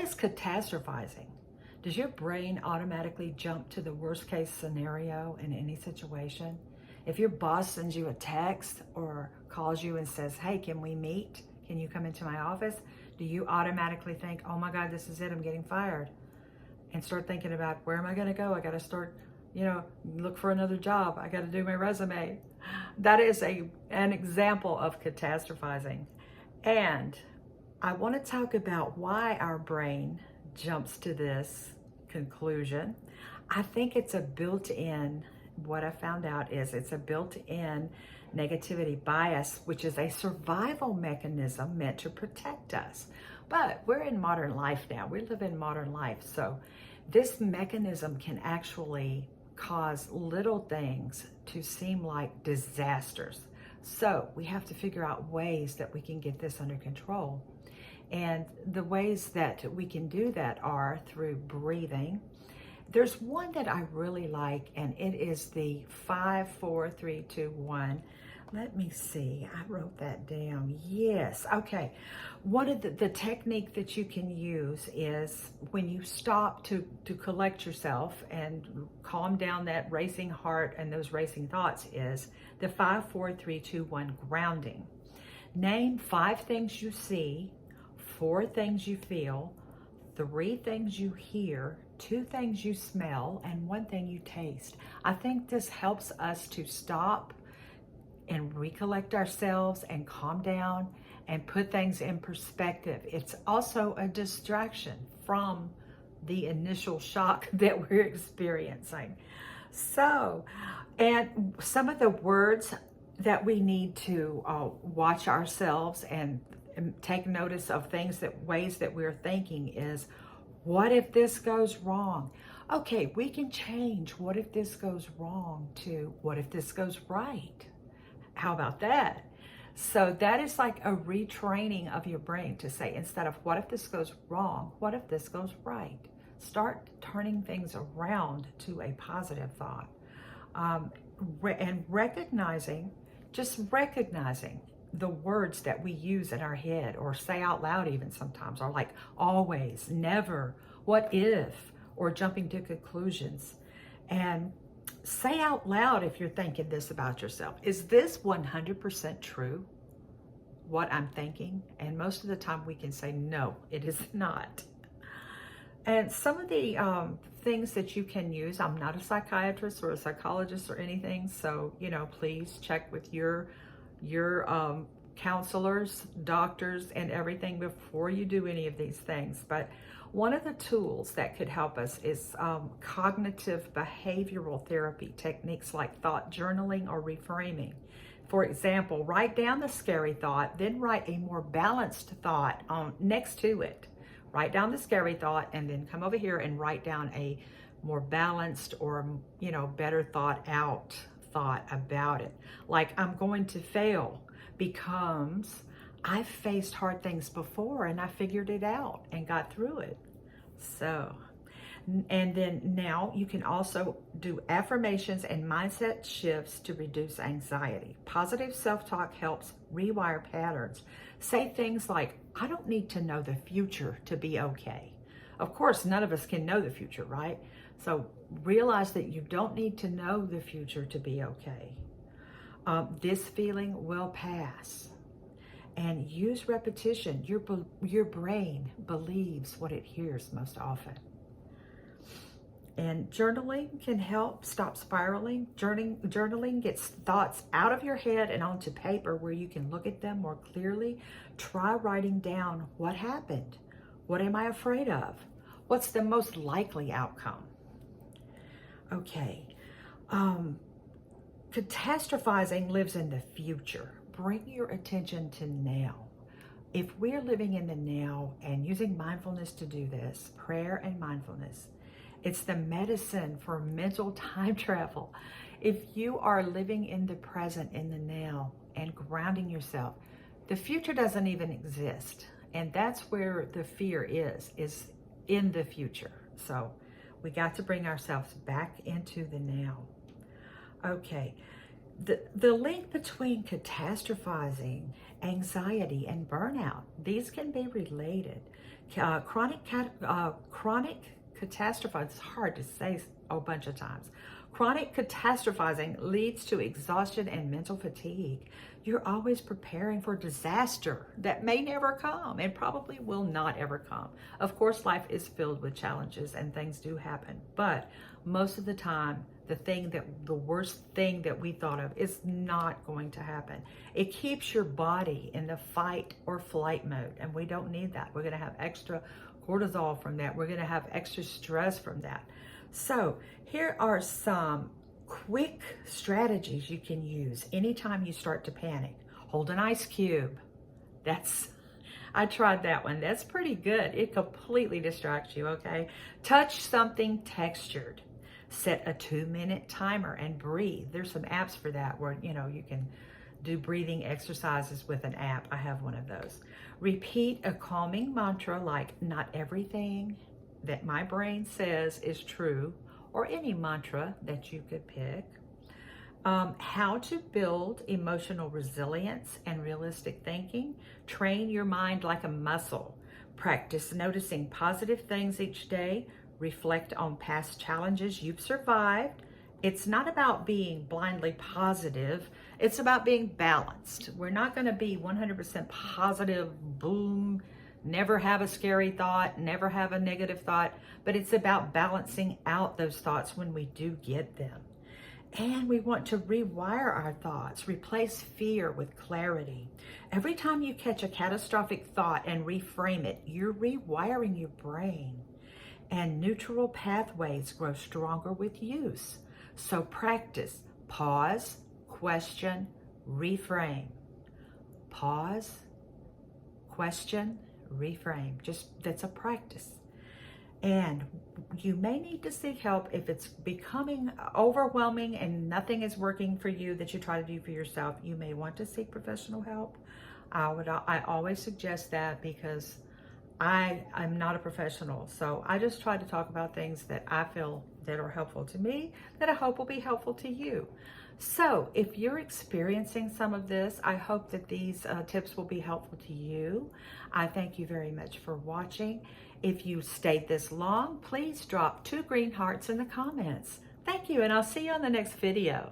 is catastrophizing? Does your brain automatically jump to the worst case scenario in any situation? If your boss sends you a text or calls you and says, hey, can we meet? Can you come into my office? Do you automatically think, oh my God, this is it, I'm getting fired? And start thinking about, where am I gonna go? I gotta start, look for another job. I gotta do my resume. That is an example of catastrophizing. And I wanna talk about why our brain jumps to this conclusion. I think it's a built-in, what I found out is it's a built-in negativity bias, which is a survival mechanism meant to protect us. But we're in modern life now. We live in modern life. So this mechanism can actually cause little things to seem like disasters. So we have to figure out ways that we can get this under control. And the ways that we can do that are through breathing. There's one that I really like, and it is the 5, 4, 3, 2, 1. Let me see, I wrote that down. Yes, okay. One of the technique that you can use is when you stop to collect yourself and calm down that racing heart and those racing thoughts is the 5, 4, 3, 2, 1 grounding. Name 5 things you see, 4 things you feel, 3 things you hear, 2 things you smell, and 1 thing you taste. I think this helps us to stop and recollect ourselves and calm down and put things in perspective. It's also a distraction from the initial shock that we're experiencing. So, and some of the words that we need to watch ourselves and take notice of ways that we're thinking is, what if this goes wrong? Okay, we can change what if this goes wrong to what if this goes right? How about that? So that is like a retraining of your brain to say, instead of what if this goes wrong, what if this goes right? Start turning things around to a positive thought. And just recognizing the words that we use in our head or say out loud even sometimes are like always, never, what if, or jumping to conclusions. And say out loud if you're thinking this about yourself. Is this 100% true, what I'm thinking? And most of the time we can say, no, it is not. And some of the things that you can use, I'm not a psychiatrist or a psychologist or anything, so, please check with your counselors, doctors, and everything before you do any of these things. But one of the tools that could help us is cognitive behavioral therapy techniques like thought journaling or reframing. For example, write down the scary thought, then write a more balanced thought next to it. Write down the scary thought and then come over here and write down a more balanced or, better thought out thought about it. Like, I'm going to fail becomes, I've faced hard things before and I figured it out and got through it. So, and then now you can also do affirmations and mindset shifts to reduce anxiety. Positive self-talk helps rewire patterns. Say things like, I don't need to know the future to be okay. Of course, none of us can know the future, right? So realize that you don't need to know the future to be okay. This feeling will pass. And use repetition. Your brain believes what it hears most often. And journaling can help stop spiraling. Journaling gets thoughts out of your head and onto paper where you can look at them more clearly. Try writing down what happened. What am I afraid of? What's the most likely outcome? Okay. Catastrophizing lives in the future. Bring your attention to now. If we're living in the now and using mindfulness to do this, prayer and mindfulness, it's the medicine for mental time travel. If you are living in the present, in the now, and grounding yourself, the future doesn't even exist. And that's where the fear is in the future. So we got to bring ourselves back into the now. Okay, the link between catastrophizing, anxiety, and burnout, these can be related. Chronic catastrophizing, it's hard to say a bunch of times. Chronic catastrophizing leads to exhaustion and mental fatigue. You're always preparing for disaster that may never come and probably will not ever come. Of course, life is filled with challenges and things do happen, but most of the time, the worst thing that we thought of is not going to happen. It keeps your body in the fight or flight mode, and we don't need that. We're going to have extra cortisol from that. We're going to have extra stress from that. So here are some quick strategies you can use anytime you start to panic. Hold an ice cube. I tried that one. That's pretty good. It completely distracts you, okay? Touch something textured. Set a 2-minute timer and breathe. There's some apps for that where, you can do breathing exercises with an app. I have one of those. Repeat a calming mantra like, not everything that my brain says is true, or any mantra that you could pick. How to build emotional resilience and realistic thinking. Train your mind like a muscle. Practice noticing positive things each day. Reflect on past challenges you've survived. It's not about being blindly positive. It's about being balanced. We're not going to be 100% positive, boom, never have a scary thought, never have a negative thought, but it's about balancing out those thoughts when we do get them. And we want to rewire our thoughts, replace fear with clarity. Every time you catch a catastrophic thought and reframe it, you're rewiring your brain. And neutral pathways grow stronger with use. So practice. Pause, question, reframe. Pause, question, reframe. That's a practice. And you may need to seek help if it's becoming overwhelming and nothing is working for you that you try to do for yourself. You may want to seek professional help. I always suggest that because I'm not a professional, so I just try to talk about things that I feel that are helpful to me, that I hope will be helpful to you. So if you're experiencing some of this, I hope that these tips will be helpful to you. I thank you very much for watching. If you stayed this long, please drop 2 green hearts in the comments. Thank you, and I'll see you on the next video.